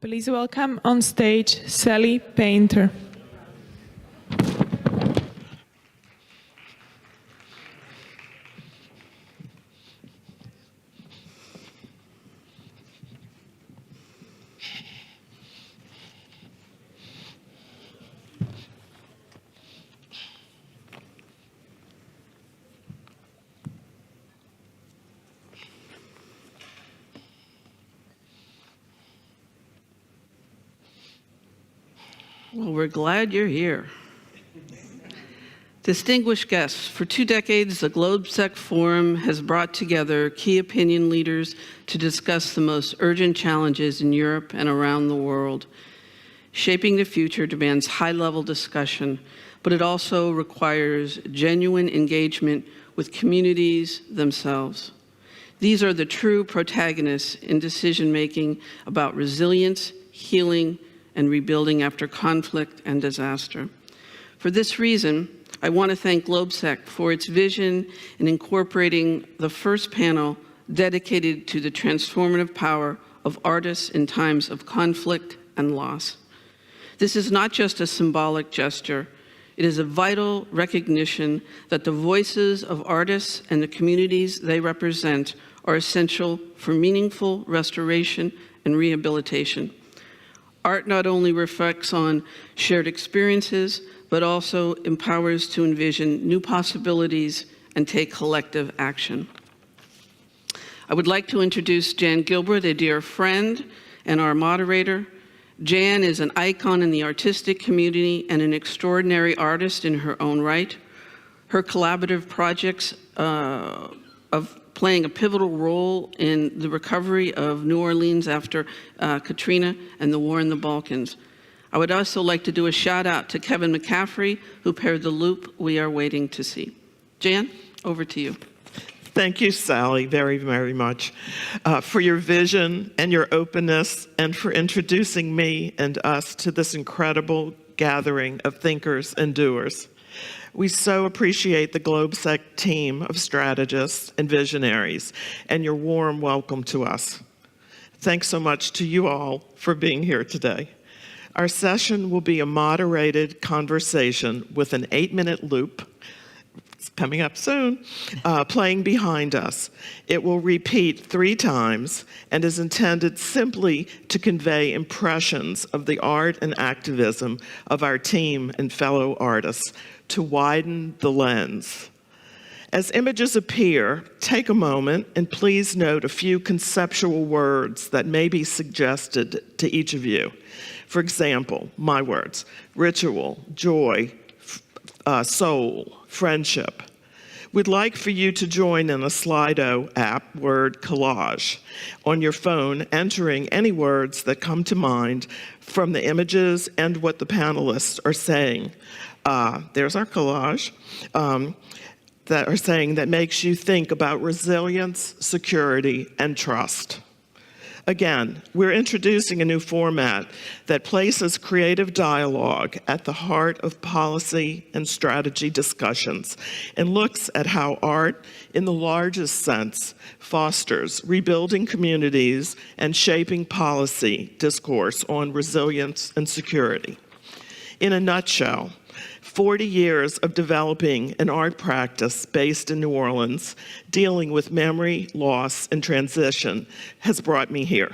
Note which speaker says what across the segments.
Speaker 1: Please welcome on stage Sally Painter.
Speaker 2: Well, we're glad you're here. Distinguished guests, for 2 decades, the GlobeSec Forum has brought together key opinion leaders to discuss the most urgent challenges in Europe and around the world. Shaping the future demands high-level discussion, but it also requires genuine engagement with communities themselves. These are the true protagonists in decision-making about resilience, healing, and rebuilding after conflict and disaster. For this reason, I want to thank GlobeSec for its vision in incorporating the first panel dedicated to the transformative power of artists in times of conflict and loss. This is not just a symbolic gesture, it is a vital recognition that the voices of artists and the communities they represent are essential for meaningful restoration and rehabilitation. Art not only reflects on shared experiences, but also empowers to envision new possibilities and take collective action. I would like to introduce Jan Gilbert, a dear friend and our moderator. Jan is an icon in the artistic community and an extraordinary artist in her own right. Her collaborative projects of playing a pivotal role in the recovery of New Orleans after Katrina and the war in the Balkans. I would also like to do a shout out to Kevin McCaffrey, who paired the loop we are waiting to see. Jan, over to you.
Speaker 3: Thank you, Sally, very, very much for your vision and your openness and for introducing me and us to this incredible gathering of thinkers and doers. We so appreciate the GlobeSec team of strategists and visionaries and your warm welcome to us. Thanks so much to you all for being here today. Our session will be a moderated conversation with an 8-minute loop. It's coming up soon, playing behind us. It will repeat 3 times and is intended simply to convey impressions of the art and activism of our team and fellow artists, to widen the lens. As images appear, take a moment and please note a few conceptual words that may be suggested to each of you. For example, my words: ritual, joy, soul, friendship. We'd like for you to join in a Slido app word collage on your phone, entering any words that come to mind from the images and what the panelists are saying. There's our collage that are saying that makes you think about resilience, security, and trust. Again, we're introducing a new format that places creative dialogue at the heart of policy and strategy discussions and looks at how art, in the largest sense, fosters rebuilding communities and shaping policy discourse on resilience and security. In a nutshell, 40 years of developing an art practice based in New Orleans, dealing with memory, loss, and transition has brought me here.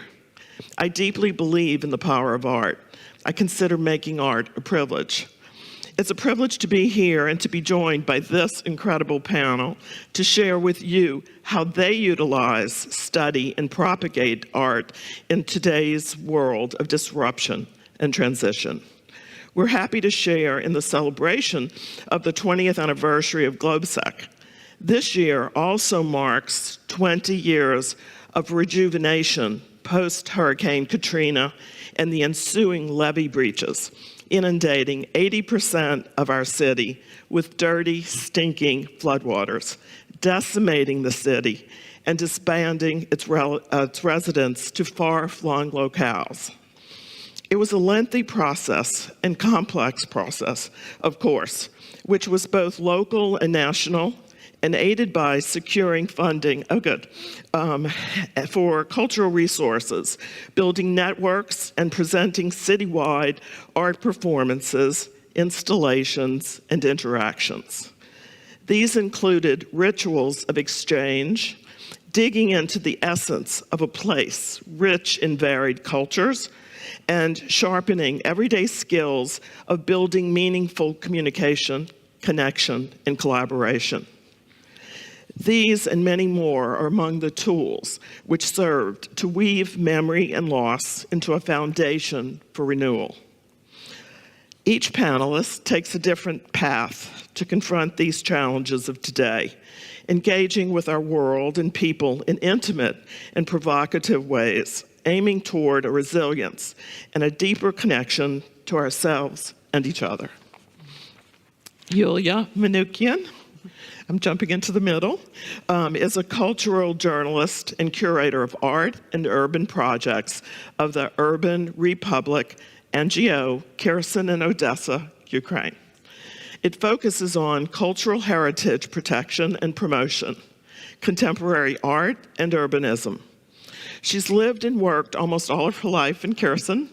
Speaker 3: I deeply believe in the power of art. I consider making art a privilege. It's a privilege to be here and to be joined by this incredible panel to share with you how they utilize, study, and propagate art in today's world of disruption and transition. We're happy to share in the celebration of the 20th anniversary of GlobeSec. This year also marks 20 years of rejuvenation post-Hurricane Katrina and the ensuing levee breaches, inundating 80% of our city with dirty, stinking floodwaters, decimating the city and disbanding its residents to far-flung locales. It was a lengthy process and complex process, of course, which was both local and national, and aided by securing funding, for cultural resources, building networks, and presenting citywide art performances, installations, and interactions. These included rituals of exchange, digging into the essence of a place rich in varied cultures, and sharpening everyday skills of building meaningful communication, connection, and collaboration. These and many more are among the tools which served to weave memory and loss into a foundation for renewal. Each panelist takes a different path to confront these challenges of today, engaging with our world and people in intimate and provocative ways, aiming toward a resilience and a deeper connection to ourselves and each other. Yuliia Manukian, I'm jumping into the middle, is a cultural journalist and curator of art and urban projects of the Urban Republic NGO Kherson in Odessa, Ukraine. It focuses on cultural heritage protection and promotion, contemporary art, and urbanism. She's lived and worked almost all of her life in Kherson.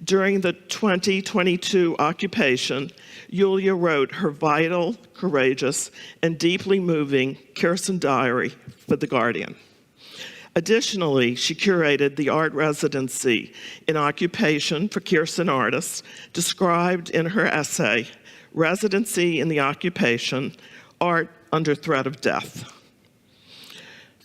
Speaker 3: During the 2022 occupation, Yuliia wrote her vital, courageous, and deeply moving Kherson diary for The Guardian. Additionally, she curated the art residency in occupation for Kherson artists, described in her essay, Residency in the Occupation, Art Under Threat of Death.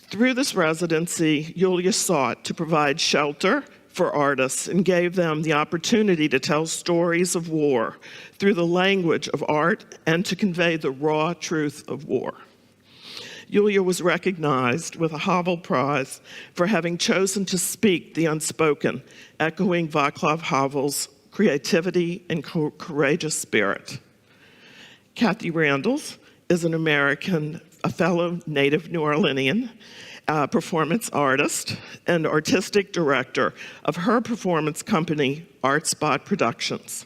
Speaker 3: Through this residency, Yuliia sought to provide shelter for artists and gave them the opportunity to tell stories of war through the language of art and to convey the raw truth of war. Yuliia was recognized with a Havel Prize for having chosen to speak the unspoken, echoing Václav Havel's creativity and courageous spirit. Kathy Randels is an American, a fellow native New Orleanian, performance artist and artistic director of her performance company, ArtSpot Productions.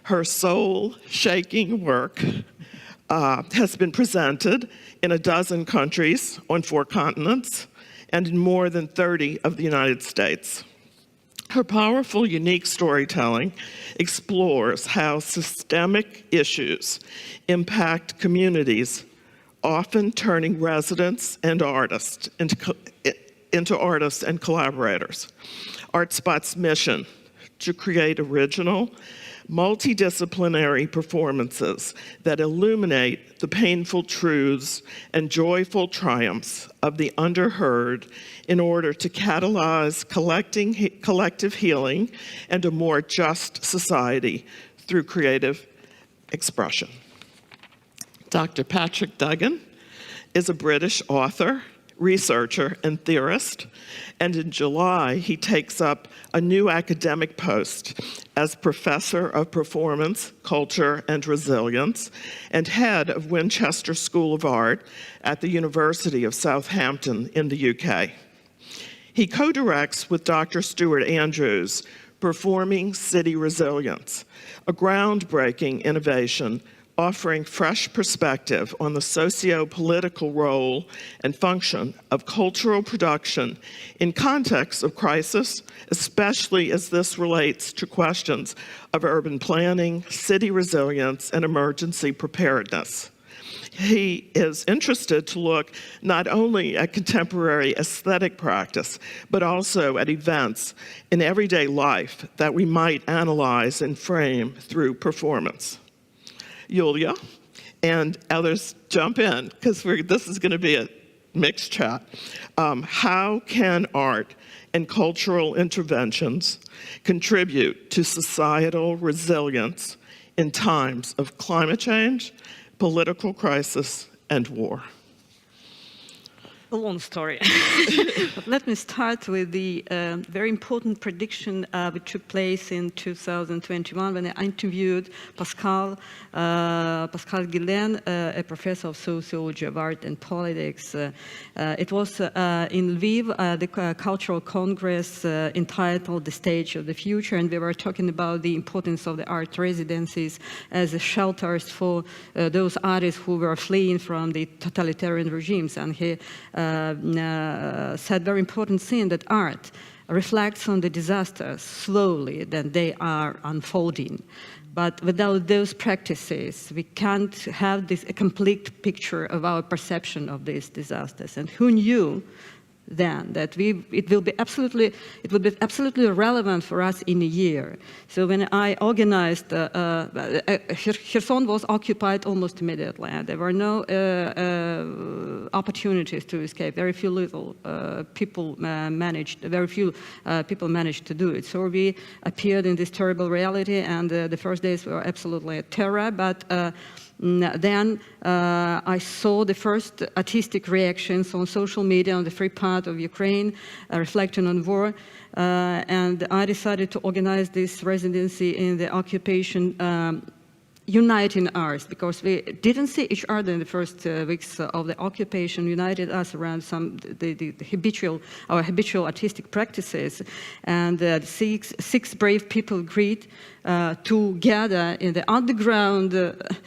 Speaker 3: Her soul-shaking work has been presented in a dozen countries on 4 continents and in more than 30 of the United States. Her powerful, unique storytelling explores how systemic issues impact communities, often turning residents and artists into artists and collaborators. ArtSpot's mission to create original, multidisciplinary performances that illuminate the painful truths and joyful triumphs of the underheard in order to catalyze collective healing and a more just society through creative expression. Dr. Patrick Duggan is a British author, researcher, and theorist, and in July, he takes up a new academic post as Professor of Performance, Culture, and Resilience, and head of Winchester School of Art at the University of Southampton in the UK. He co-directs with Dr. Stuart Andrews, Performing City Resilience, a groundbreaking innovation offering fresh perspective on the socio-political role and function of cultural production in contexts of crisis, especially as this relates to questions of urban planning, city resilience, and emergency preparedness. He is interested to look not only at contemporary aesthetic practice, but also at events in everyday life that we might analyze and frame through performance. Yuliia, and others jump in, because this is going to be a mixed chat. How can art and cultural interventions contribute to societal resilience in times of climate change, political crisis, and war?
Speaker 4: a long story. But let me start with the very important prediction which took place in 2021 when I interviewed Pascal Guillain, a professor of sociology of art and politics. It was in Lviv, the cultural congress entitled The Stage of the Future, and we were talking about the importance of the art residencies as shelters for those artists who were fleeing from the totalitarian regimes. And he said very important thing, that art reflects on the disasters slowly, that they are unfolding. But without those practices, we can't have a complete picture of our perception of these disasters. And who knew then that it will be absolutely relevant for us in a year. So when I organized, Kherson was occupied almost immediately. There were no opportunities to escape. Very few people managed to do it. So we appeared in this terrible reality, and the first days were absolutely a terror. But then I saw the first artistic reactions on social media on the free part of Ukraine, reflecting on war, and I decided to organize this residency in the occupation, uniting us, because we didn't see each other in the first weeks of the occupation, united us around our habitual artistic practices, and six brave people agreed to gather in the underground.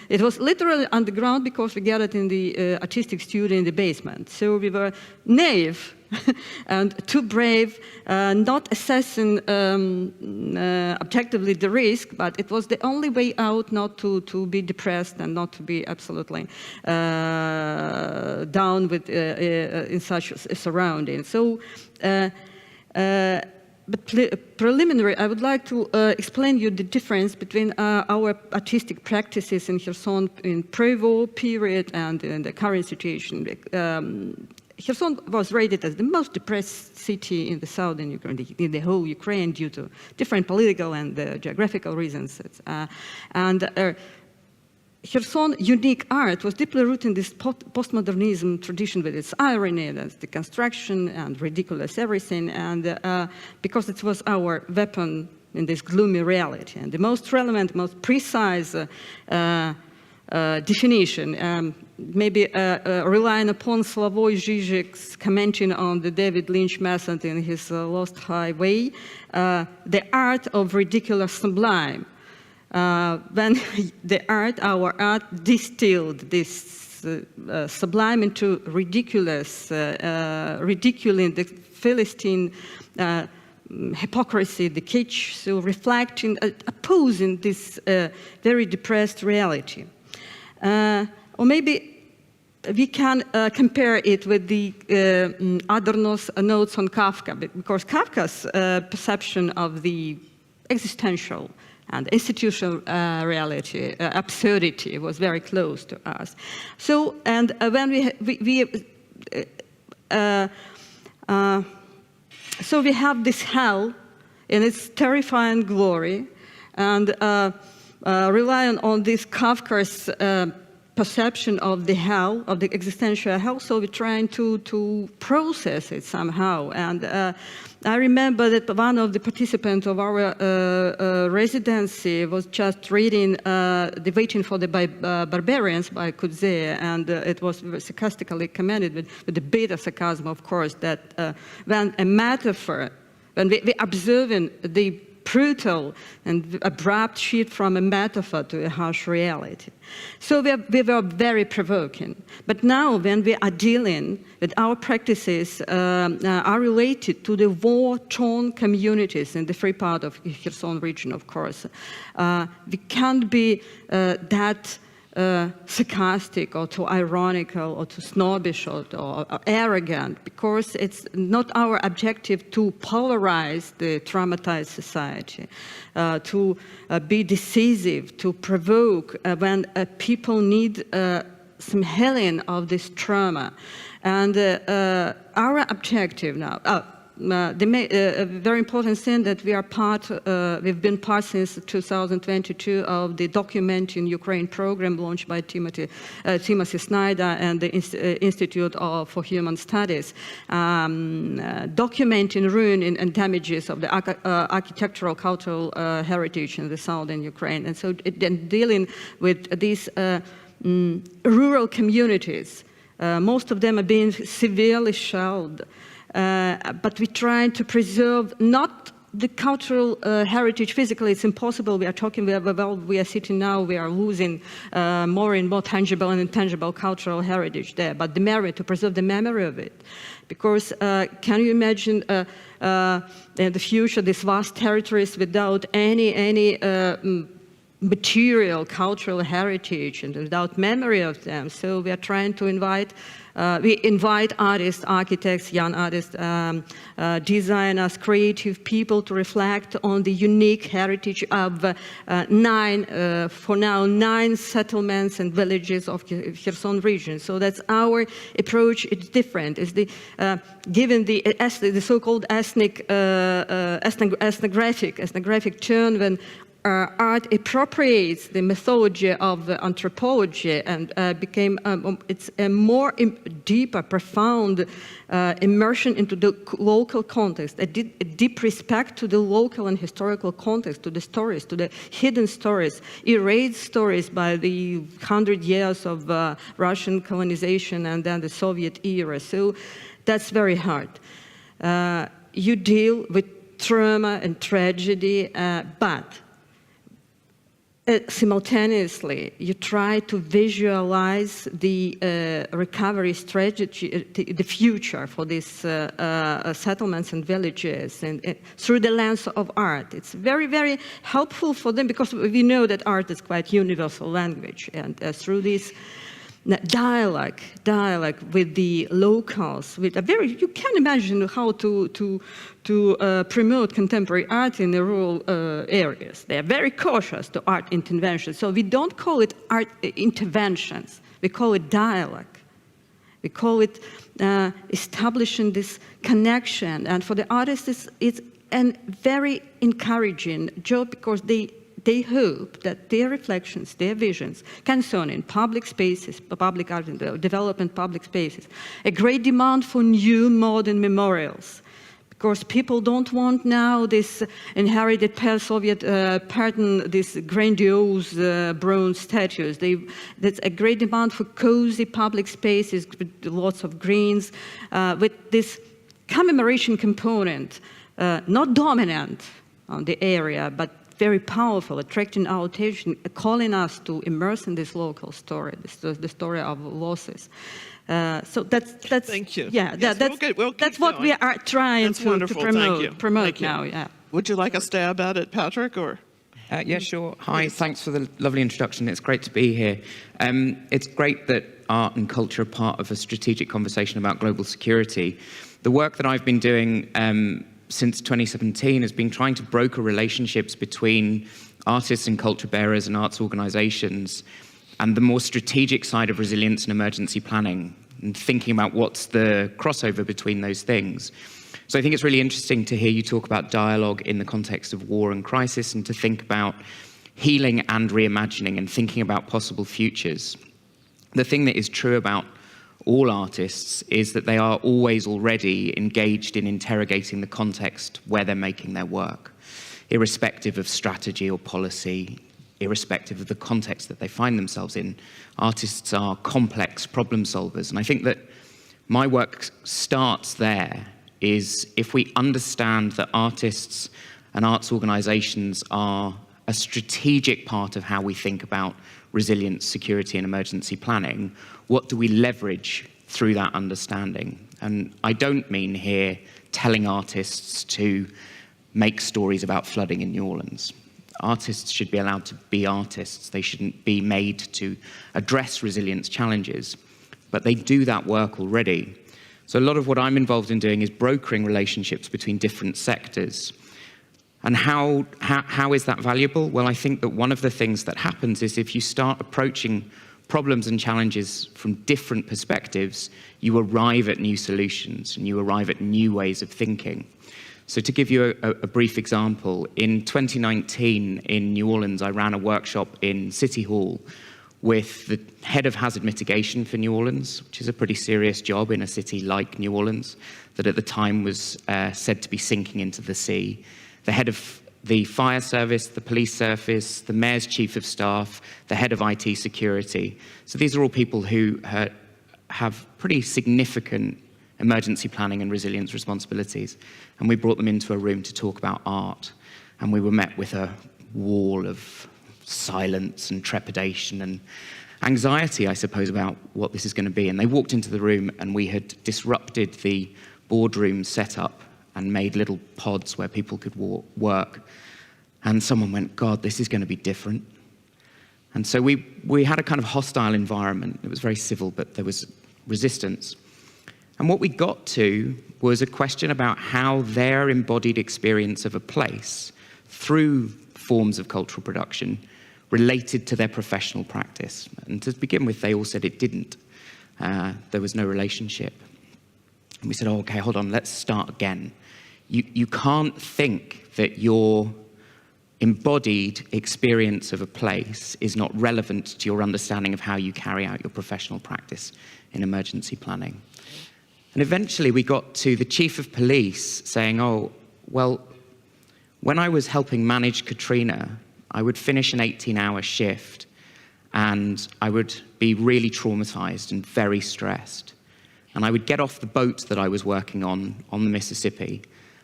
Speaker 4: It was literally underground because we gathered in the artistic studio in the basement. So we were naive and too brave, not assessing objectively the risk, but it was the only way out not to be depressed and not to be absolutely down with, in such surroundings. So, but preliminary, I would like to explain you the difference between our artistic practices in Kherson in pre-war period and in the current situation. Kherson was rated as the most depressed city in the southern Ukraine, in the whole Ukraine, due to different political and geographical reasons. Kherson unique art was deeply rooted in this postmodernism tradition with its irony, that's the construction and ridiculous everything, and because it was our weapon in this gloomy reality. And the most relevant, most precise definition, maybe relying upon Slavoj Žižek's commenting on the David Lynch method in his Lost Highway, the art of ridiculous sublime. When our art distilled this sublime into ridiculous, ridiculing the Philistine hypocrisy, the kitsch, so reflecting, opposing this very depressed reality. Or maybe we can compare it with the Adorno's notes on Kafka, because Kafka's perception of the existential and institutional reality, absurdity, was very close to us. So, and when so we have this hell in its terrifying glory, and relying on this Kafka's perception of the hell, of the existential hell, so we're trying to process it somehow. And I remember that one of the participants of our residency was just reading The Waiting for the Barbarians by Kudze, and it was sarcastically commented with the bitter sarcasm, of course, that when a metaphor, when we observing the brutal and abrupt shift from a metaphor to a harsh reality. So we were very provoking. But now when we are dealing with our practices are related to the war-torn communities in the free part of Kherson region, of course, we can't be that sarcastic or too ironical or too snobbish or arrogant, because it's not our objective to polarize the traumatized society, to be decisive, to provoke when people need some healing of this trauma. And our objective now, a very important thing that we are we've been part since 2022 of the Documenting Ukraine program launched by Timothy Snyder and the Institute for Human Studies, documenting ruin and damages of the architectural cultural heritage in the southern Ukraine. And so dealing with these rural communities, most of them are being severely shelled. But we're trying to preserve not the cultural heritage physically. It's impossible. We are sitting now, we are losing more and more tangible and intangible cultural heritage there, but the memory, to preserve the memory of it. Because can you imagine in the future these vast territories without any material cultural heritage and without memory of them? So we are trying to invite artists, architects, young artists, designers, creative people to reflect on the unique heritage of nine settlements and villages of Kherson region. So that's our approach. It's different. It's given the so-called ethnographic turn when art appropriates the methodology of anthropology and became it's a more deeper, profound immersion into the local context, a deep respect to the local and historical context, to the stories, to the hidden stories, erased stories by the 100 years of Russian colonization and then the Soviet era. So that's very hard. You deal with trauma and tragedy, but simultaneously, you try to visualize the recovery strategy, the future for these settlements and villages, and through the lens of art. It's very, very helpful for them because we know that art is quite universal language, and through this dialogue with the locals, with a very, you can imagine how to promote contemporary art in the rural areas. They are very cautious to art interventions. So we don't call it art interventions. We call it dialogue. We call it establishing this connection. And for the artists, it's a very encouraging job because they hope that their reflections, their visions, concerning public spaces, public art and development public spaces, a great demand for new modern memorials. Because people don't want now this inherited Soviet pattern, these grandiose bronze statues. There's a great demand for cozy public spaces with lots of greens, with this commemoration component, not dominant on the area, but very powerful, attracting our attention, calling us to immerse in this local story, the story of losses. So that's
Speaker 3: Thank you.
Speaker 4: Yeah,
Speaker 3: yes,
Speaker 4: that's what we are trying to promote now. Yeah.
Speaker 3: Would you like a stab at it, Patrick, or?
Speaker 5: Yeah, sure. Hi, thanks for the lovely introduction. It's great to be here. It's great that art and culture are part of a strategic conversation about global security. The work that I've been doing since 2017 has been trying to broker relationships between artists and culture bearers and arts organizations and the more strategic side of resilience and emergency planning, and thinking about what's the crossover between those things. So I think it's really interesting to hear you talk about dialogue in the context of war and crisis, and to think about healing and reimagining and thinking about possible futures. The thing that is true about all artists is that they are always already engaged in interrogating the context where they're making their work, irrespective of strategy or policy, irrespective of the context that they find themselves in. Artists are complex problem solvers, and I think that my work starts there, is if we understand that artists and arts organizations are a strategic part of how we think about resilience, security, and emergency planning, what do we leverage through that understanding? And I don't mean here telling artists to make stories about flooding in New Orleans. Artists should be allowed to be artists. They shouldn't be made to address resilience challenges, but they do that work already. So a lot of what I'm involved in doing is brokering relationships between different sectors. And how is that valuable? Well, I think that one of the things that happens is if you start approaching problems and challenges from different perspectives, you arrive at new solutions and you arrive at new ways of thinking. So to give you a brief example, in 2019 in New Orleans, I ran a workshop in City Hall with the head of hazard mitigation for New Orleans, which is a pretty serious job in a city like New Orleans, that at the time was said to be sinking into the sea. The head of the fire service, the police service, the mayor's chief of staff, the head of IT security. So these are all people who have pretty significant emergency planning and resilience responsibilities. And we brought them into a room to talk about art. And we were met with a wall of silence and trepidation and anxiety, I suppose, about what this is going to be. And they walked into the room and we had disrupted the boardroom setup and made little pods where people could work. And someone went, God, this is going to be different. And so we had a kind of hostile environment. It was very civil, but there was resistance. And what we got to was a question about how their embodied experience of a place through forms of cultural production related to their professional practice. And to begin with, they all said it didn't. There was no relationship. And we said, oh, okay, hold on, let's start again. You can't think that your embodied experience of a place is not relevant to your understanding of how you carry out your professional practice in emergency planning. And eventually we got to the chief of police saying, oh, well, when I was helping manage Katrina, I would finish an 18-hour shift and I would be really traumatized and very stressed. And I would get off the boat that I was working on the Mississippi,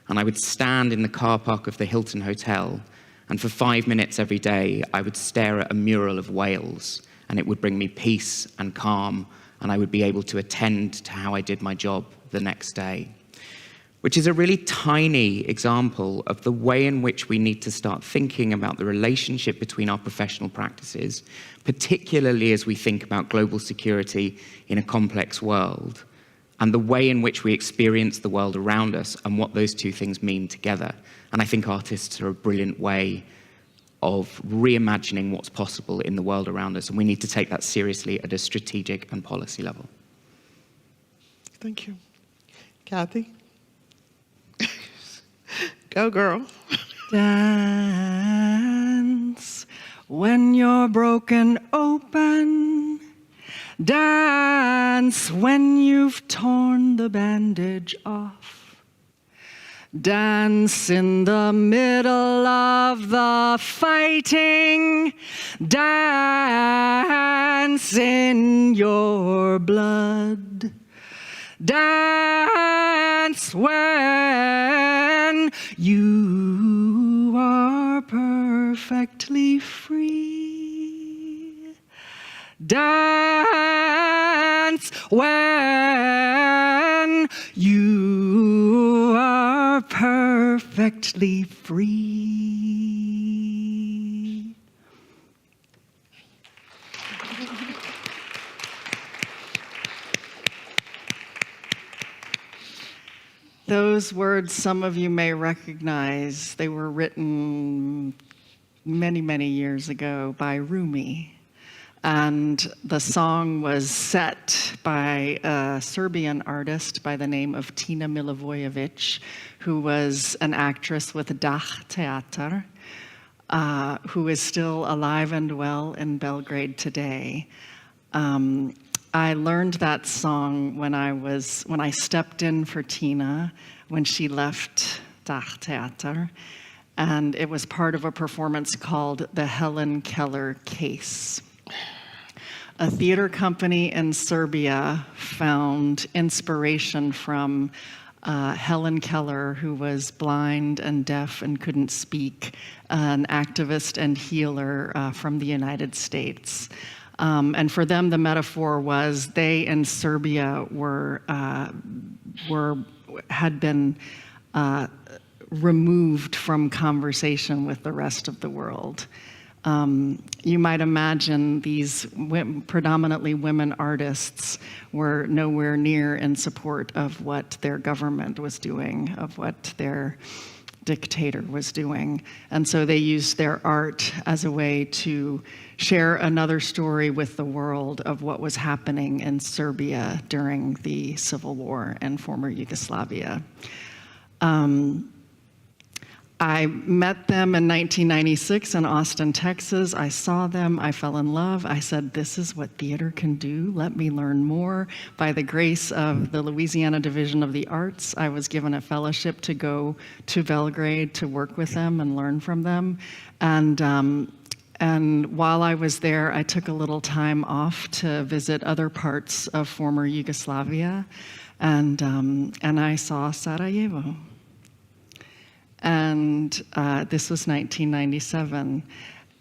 Speaker 5: and I would stand in the car park of the Hilton Hotel, and for 5 minutes every day, I would stare at a mural of whales, and it would bring me peace and calm, and I would be able to attend to how I did my job the next day. Which is a really tiny example of the way in which we need to start thinking about the relationship between our professional practices, particularly as we think about global security in a complex world, and the way in which we experience the world around us and what those two things mean together. And I think artists are a brilliant way of reimagining what's possible in the world around us, and we need to take that seriously at a strategic and policy level.
Speaker 3: Thank you. Kathy? Go, girl.
Speaker 6: Dance when you're broken open. Dance when you've torn the bandage off. Dance in the middle of the fighting. Dance in your blood. Dance when you are perfectly free. Dance when you are perfectly free. Those words some of you may recognize. They were written many, many years ago by Rumi. And the song was set by a Serbian artist by the name of Tina Milivojevic, who was an actress with Theater, who is still alive and well in Belgrade today. I learned that song when I stepped in for Tina when she left Theater, and it was part of a performance called The Helen Keller Case. A theater company in Serbia found inspiration from Helen Keller, who was blind and deaf and couldn't speak, an activist and healer from the United States. And for them, the metaphor was they in Serbia had been removed from conversation with the rest of the world. You might imagine these predominantly women artists were nowhere near in support of what their government was doing, of what their dictator was doing. And so they used their art as a way to share another story with the world of what was happening in Serbia during the civil war in former Yugoslavia. I met them in 1996 in Austin, Texas. I saw them, I fell in love. I said, this is what theater can do. Let me learn more. By the grace of the Louisiana Division of the Arts, I was given a fellowship to go to Belgrade to work with them and learn from them. And while I was there, I took a little time off to visit other parts of former Yugoslavia, and I saw Sarajevo. And this was 1997,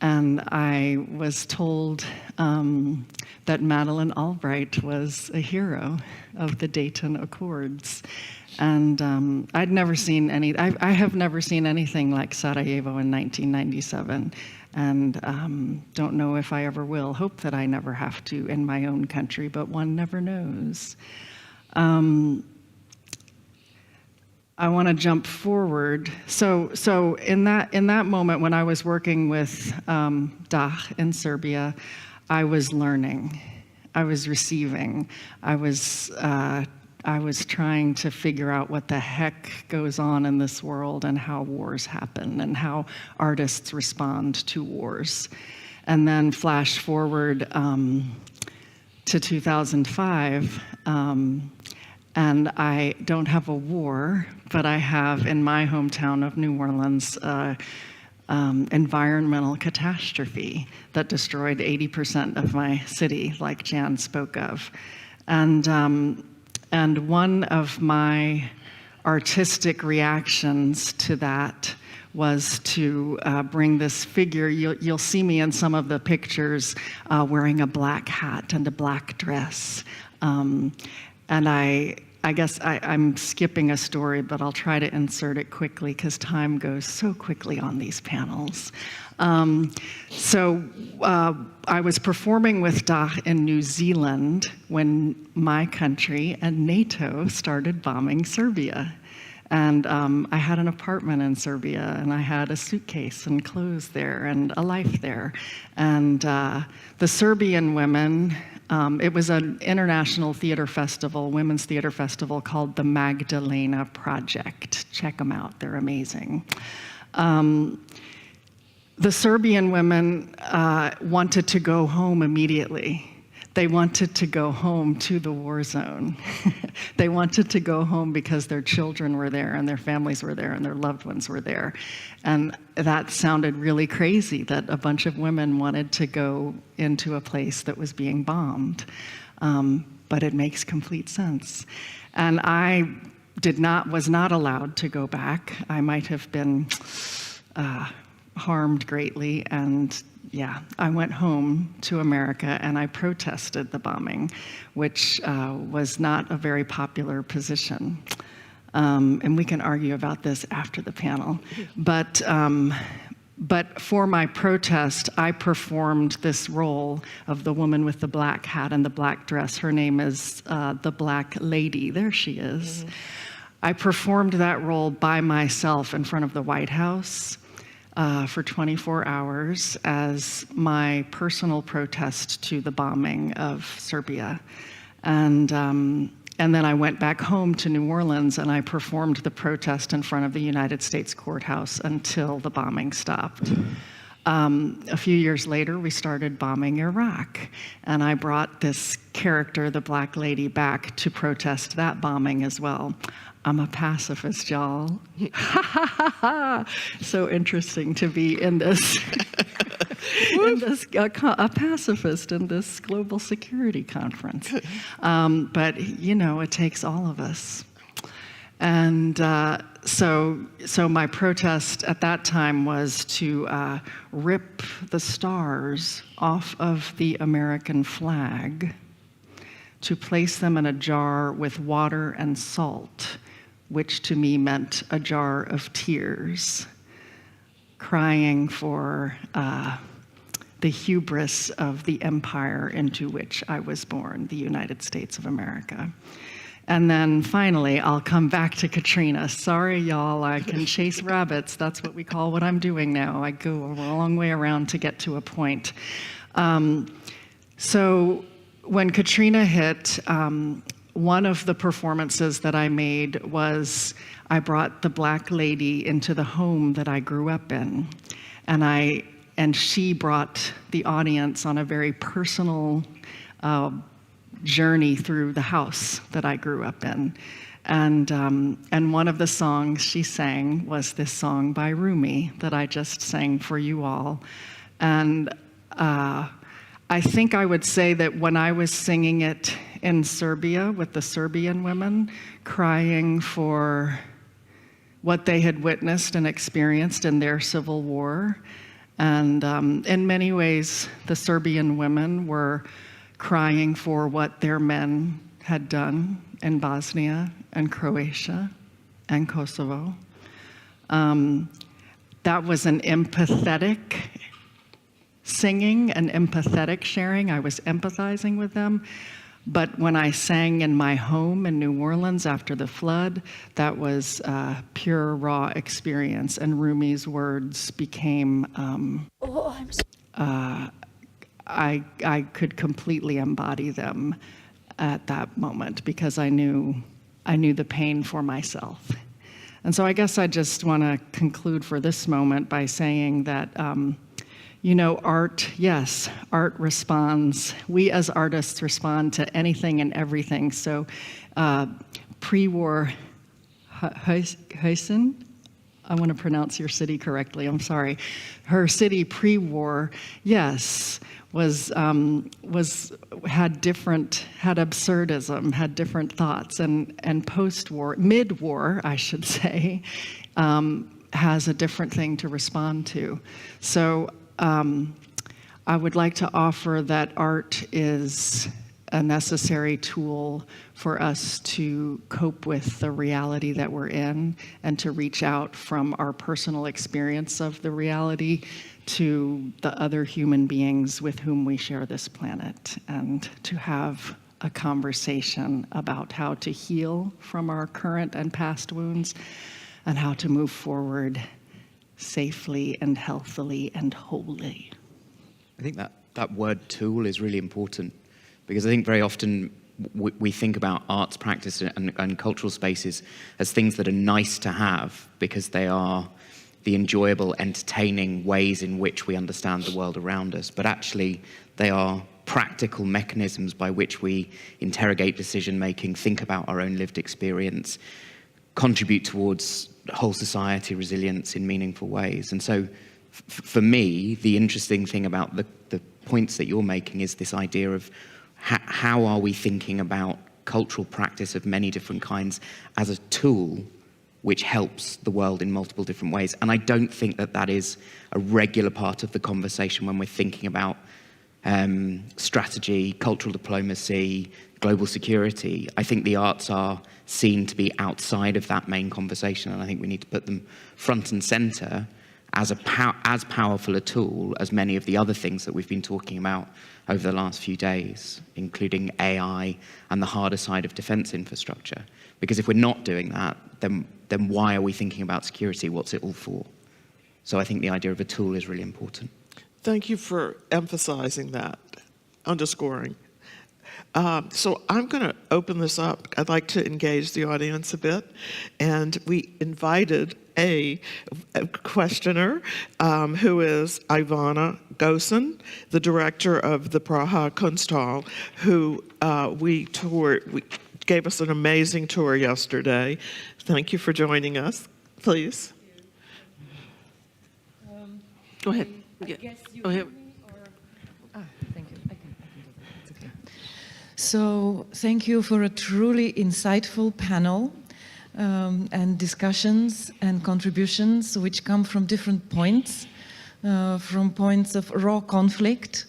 Speaker 6: and I was told that Madeleine Albright was a hero of the Dayton Accords. And I'd never seen I have never seen anything like Sarajevo in 1997, and don't know if I ever will. Hope that I never have to in my own country, but one never knows. I want to jump forward. So in that moment when I was working with Dah in Serbia, I was learning, I was receiving, I was trying to figure out what the heck goes on in this world and how wars happen and how artists respond to wars. And then flash forward to 2005. And I don't have a war, but I have in my hometown of New Orleans environmental catastrophe that destroyed 80% of my city, like Jan spoke of. And one of my artistic reactions to that was to bring this figure. You'll see me in some of the pictures wearing a black hat and a black dress. And I guess I'm skipping a story, but I'll try to insert it quickly because time goes so quickly on these panels. So I was performing with Dah in New Zealand when my country and NATO started bombing Serbia. And I had an apartment in Serbia, and I had a suitcase and clothes there and a life there. And the Serbian women, it was an international theater festival, women's theater festival called the Magdalena Project. Check them out, they're amazing. The Serbian women wanted to go home immediately. They wanted to go home to the war zone. They wanted to go home because their children were there and their families were there and their loved ones were there. And that sounded really crazy, that a bunch of women wanted to go into a place that was being bombed. But it makes complete sense. And I was not allowed to go back. I might have been harmed greatly, and yeah, I went home to America and I protested the bombing, which was not a very popular position. And we can argue about this after the panel. But for my protest, I performed this role of the woman with the black hat and the black dress. Her name is the Black Lady. There she is. Mm-hmm. I performed that role by myself in front of the White House for 24 hours as my personal protest to the bombing of Serbia. And then I went back home to New Orleans and I performed the protest in front of the United States courthouse until the bombing stopped. A few years later, we started bombing Iraq, and I brought this character, the Black Lady, back to protest that bombing as well. I'm a pacifist, y'all. So interesting to be in this, a pacifist in this global security conference. But, you know, it takes all of us. And so my protest at that time was to rip the stars off of the American flag, to place them in a jar with water and salt, which to me meant a jar of tears, crying for the hubris of the empire into which I was born, the United States of America. And then finally, I'll come back to Katrina. Sorry, y'all, I can chase rabbits. That's what we call what I'm doing now. I go a long way around to get to a point. So when Katrina hit, one of the performances that I made was I brought the Black lady into the home that I grew up in. And she brought the audience on a very personal journey through the house that I grew up in. And one of the songs she sang was this song by Rumi that I just sang for you all. And I think I would say that when I was singing it in Serbia with the Serbian women, crying for what they had witnessed and experienced in their civil war, and in many ways, the Serbian women were crying for what their men had done in Bosnia and Croatia and Kosovo. That was an empathetic singing, an empathetic sharing. I was empathizing with them. But when I sang in my home in New Orleans after the flood, that was a pure, raw experience. And Rumi's words became, I could completely embody them at that moment because I knew the pain for myself. And so I guess I just want to conclude for this moment by saying that, art, yes, art responds. We as artists respond to anything and everything. So pre-war, Heusen, I want to pronounce your city correctly, I'm sorry. Her city pre-war, yes, had absurdism, had different thoughts, and post-war, mid-war, I should say, has a different thing to respond to. So I would like to offer that art is a necessary tool for us to cope with the reality that we're in and to reach out from our personal experience of the reality to the other human beings with whom we share this planet, and to have a conversation about how to heal from our current and past wounds and how to move forward safely and healthily and wholly.
Speaker 5: I think that word tool is really important, because I think very often we think about arts practice and cultural spaces as things that are nice to have because they are the enjoyable, entertaining ways in which we understand the world around us. But actually, they are practical mechanisms by which we interrogate decision-making, think about our own lived experience, contribute towards whole society resilience in meaningful ways. And so for me, the interesting thing about the points that you're making is this idea of how are we thinking about cultural practice of many different kinds as a tool which helps the world in multiple different ways. And I don't think that is a regular part of the conversation when we're thinking about strategy, cultural diplomacy, global security. I think the arts are seen to be outside of that main conversation, and I think we need to put them front and center as as powerful a tool as many of the other things that we've been talking about over the last few days, including AI and the harder side of defense infrastructure. Because if we're not doing that, then why are we thinking about security? What's it all for? So I think the idea of a tool is really important.
Speaker 3: Thank you for emphasizing that, underscoring. So I'm going to open this up. I'd like to engage the audience a bit. And we invited a questioner who is Ivana Gosen, the director of the Praha Kunsthal, who we gave us an amazing tour yesterday. Thank you for joining us. Please.
Speaker 2: Go ahead. Go ahead.
Speaker 7: Thank you. I can do that. It's okay. So thank you for a truly insightful panel and discussions and contributions which come from different points, from points of raw conflict,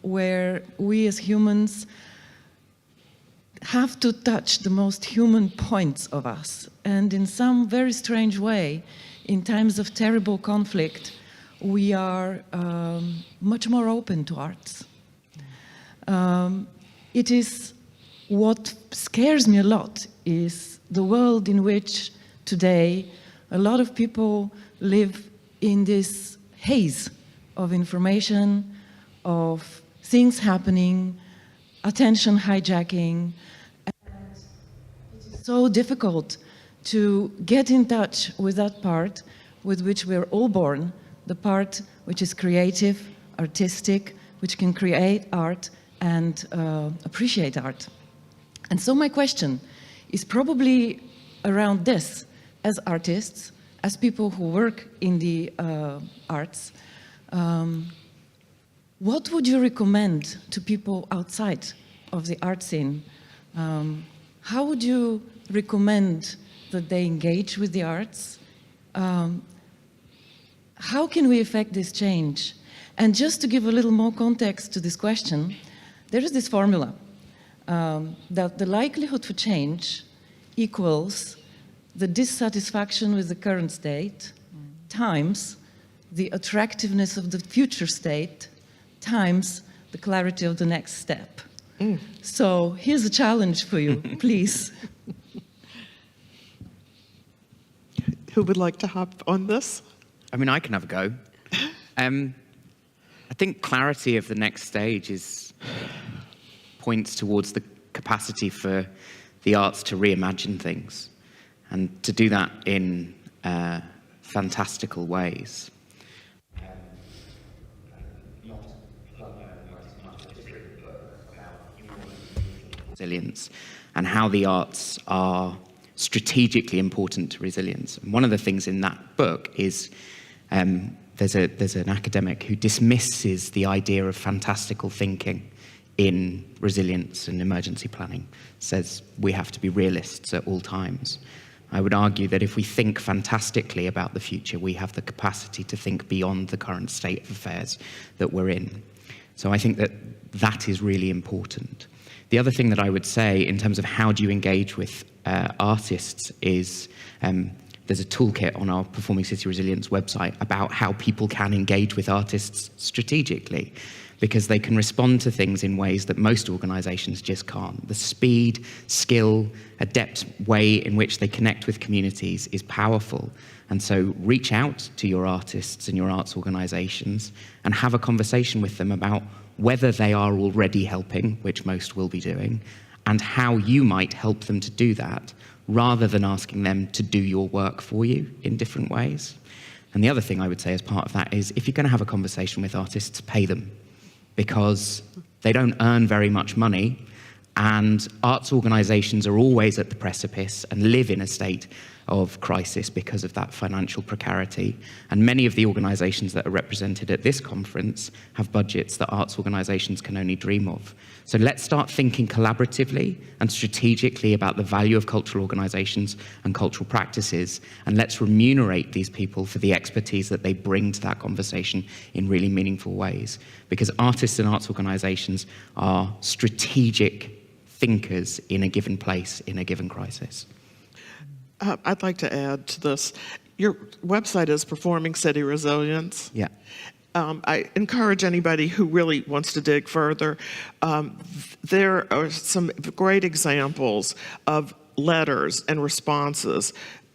Speaker 7: where we as humans have to touch the most human points of us. And in some very strange way, in times of terrible conflict, we are much more open to arts. It is what scares me a lot is the world in which today a lot of people live in this haze of information, of things happening, attention hijacking, and it is so difficult to get in touch with that part with which we're all born, the part which is creative, artistic, which can create art and appreciate art. And so my question is probably around this. As artists, as people who work in the arts, what would you recommend to people outside of the art scene? How would you recommend that they engage with the arts? How can we affect this change? And just to give a little more context to this question, there is this formula that the likelihood for change equals the dissatisfaction with the current state times the attractiveness of the future state times the clarity of the next step. So here's a challenge for you, please.
Speaker 3: Who would like to hop on this?
Speaker 5: I mean, I can have a go. I think clarity of the next stage points towards the capacity for the arts to reimagine things and to do that in fantastical ways. Resilience and how the arts are strategically important to resilience. And one of the things in that book is there's an academic who dismisses the idea of fantastical thinking in resilience and emergency planning, says we have to be realists at all times. I would argue that if we think fantastically about the future, we have the capacity to think beyond the current state of affairs that we're in. So I think that that is really important. The other thing that I would say in terms of how do you engage with artists is there's a toolkit on our Performing City Resilience website about how people can engage with artists strategically, because they can respond to things in ways that most organizations just can't. The speed, skill, adept way in which they connect with communities is powerful. And so reach out to your artists and your arts organizations and have a conversation with them about whether they are already helping, which most will be doing, and how you might help them to do that, rather than asking them to do your work for you in different ways. And the other thing I would say as part of that is, if you're going to have a conversation with artists, pay them, because they don't earn very much money, and arts organizations are always at the precipice and live in a state of crisis because of that financial precarity. And many of the organizations that are represented at this conference have budgets that arts organizations can only dream of. So let's start thinking collaboratively and strategically about the value of cultural organizations and cultural practices, and let's remunerate these people for the expertise that they bring to that conversation in really meaningful ways. Because artists and arts organizations are strategic thinkers in a given place, in a given crisis.
Speaker 3: I'd like to add to this. Your website is Performing City Resilience.
Speaker 5: Yeah.
Speaker 3: I encourage anybody who really wants to dig further. There are some great examples of letters and responses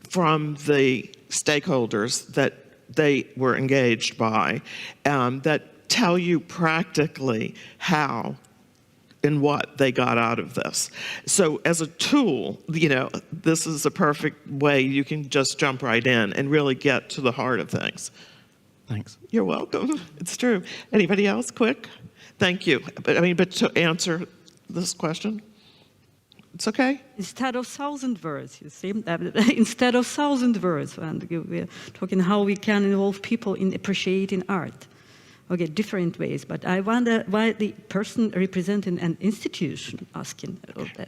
Speaker 3: from the stakeholders that they were engaged by that tell you practically how and what they got out of this. So as a tool, this is a perfect way you can just jump right in and really get to the heart of things.
Speaker 5: Thanks.
Speaker 3: You're welcome. It's true. Anybody else? Quick? Thank you. But to answer this question, it's okay?
Speaker 4: Instead of 1,000 words, you see, instead of 1,000 words, and we're talking how we can involve people in appreciating art. Okay, different ways, but I wonder why the person representing an institution asking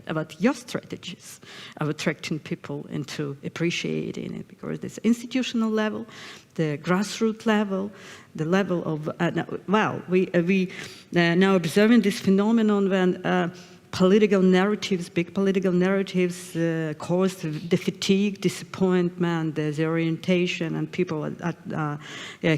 Speaker 4: about your strategies of attracting people into appreciating it, because this institutional level, the grassroots level, the level of, we now observing this phenomenon when political narratives, big political narratives, caused the fatigue, disappointment, desorientation, and people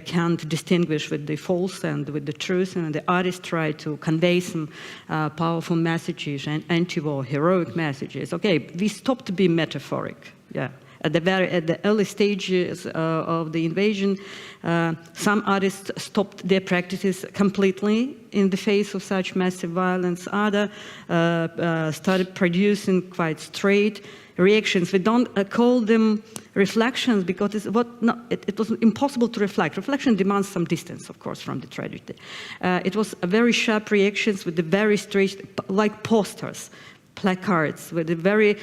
Speaker 4: can't distinguish with the false and with the truth, and the artists try to convey some powerful messages and anti-war heroic messages. Okay, we stopped to be metaphoric, yeah. At the early stages of the invasion, some artists stopped their practices completely in the face of such massive violence. Others started producing quite straight reactions. We don't call them reflections because it was impossible to reflect. Reflection demands some distance, of course, from the tragedy. It was a very sharp reactions with the very straight, like posters, placards, with the very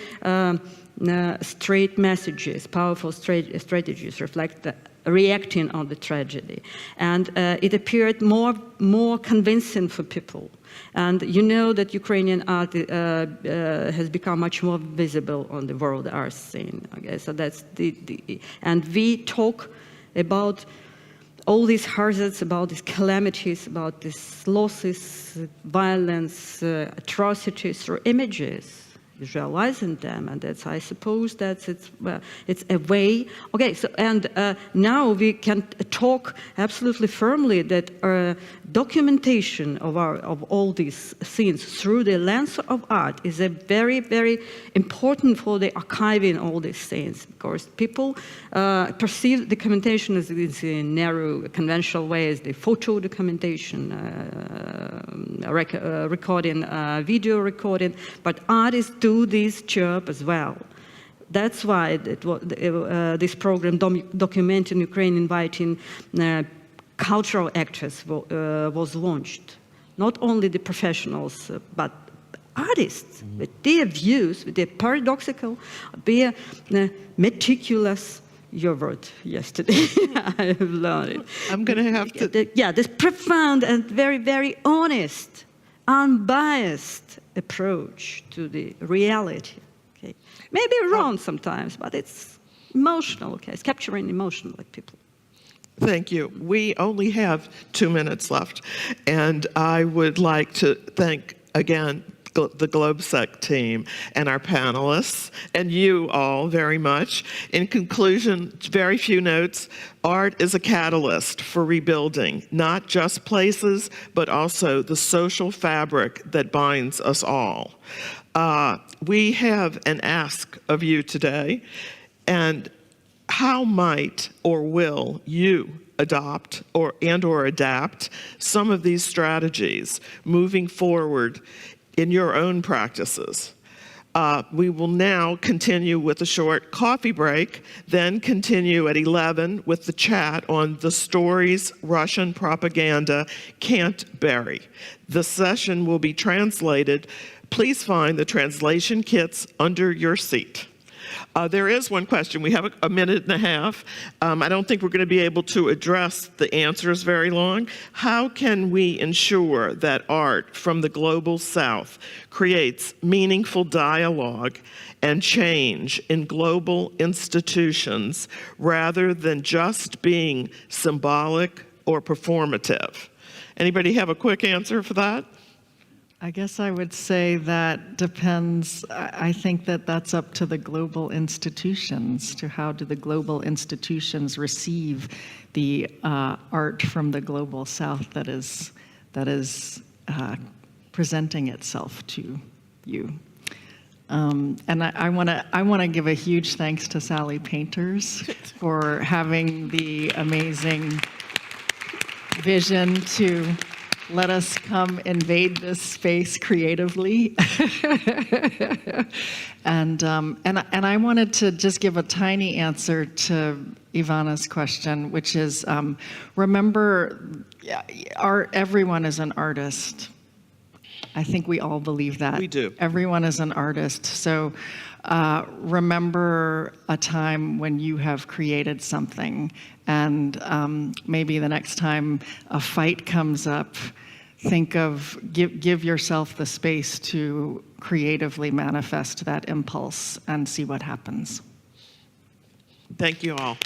Speaker 4: straight messages, powerful strategies reflect the reacting on the tragedy. And it appeared more convincing for people. And you know that Ukrainian art has become much more visible on the world art scene. Okay? So that's and we talk about all these hazards, about these calamities, about these losses, violence, atrocities through images, visualizing them, and that's, I suppose, it's a way. Okay, so and now we can talk absolutely firmly that documentation of all these scenes through the lens of art is a very, very important for the archiving all these scenes, because people perceive documentation as in narrow, conventional ways, the photo documentation, recording, video recording, but artists do this job as well. That's why this program, Documenting Ukraine, inviting cultural actors, was launched. Not only the professionals, but artists, with their views, with their paradoxical, their meticulous, your word yesterday, I have learned it.
Speaker 3: I'm going to have to...
Speaker 4: Yeah, this profound and very, very honest, unbiased approach to the reality. Okay, maybe wrong sometimes, but it's emotional. Okay, it's capturing emotion like people.
Speaker 3: Thank you. We only have 2 minutes left, and I would like to thank again the GlobeSec team and our panelists, and you all very much. In conclusion, very few notes. Art is a catalyst for rebuilding, not just places, but also the social fabric that binds us all. We have an ask of you today, and how might or will you adopt or adapt some of these strategies moving forward in your own practices? We will now continue with a short coffee break, then continue at 11 with the chat on the stories Russian propaganda can't bury. The session will be translated. Please find the translation kits under your seat. There is one question. We have a minute and a half. I don't think we're going to be able to address the answers very long. How can we ensure that art from the global south creates meaningful dialogue and change in global institutions rather than just being symbolic or performative? Anybody have a quick answer for that?
Speaker 6: I guess I would say that depends. I think that that's up to the global institutions, to how do the global institutions receive the art from the global south that is presenting itself to you. And I want to give a huge thanks to Sally Painters for having the amazing vision to let us come invade this space creatively. And I wanted to just give a tiny answer to Ivana's question, which is, remember, everyone is an artist. I think we all believe that.
Speaker 3: We do.
Speaker 6: Everyone is an artist. So remember a time when you have created something, and maybe the next time a fight comes up, think of, give yourself the space to creatively manifest that impulse and see what happens.
Speaker 3: Thank you all.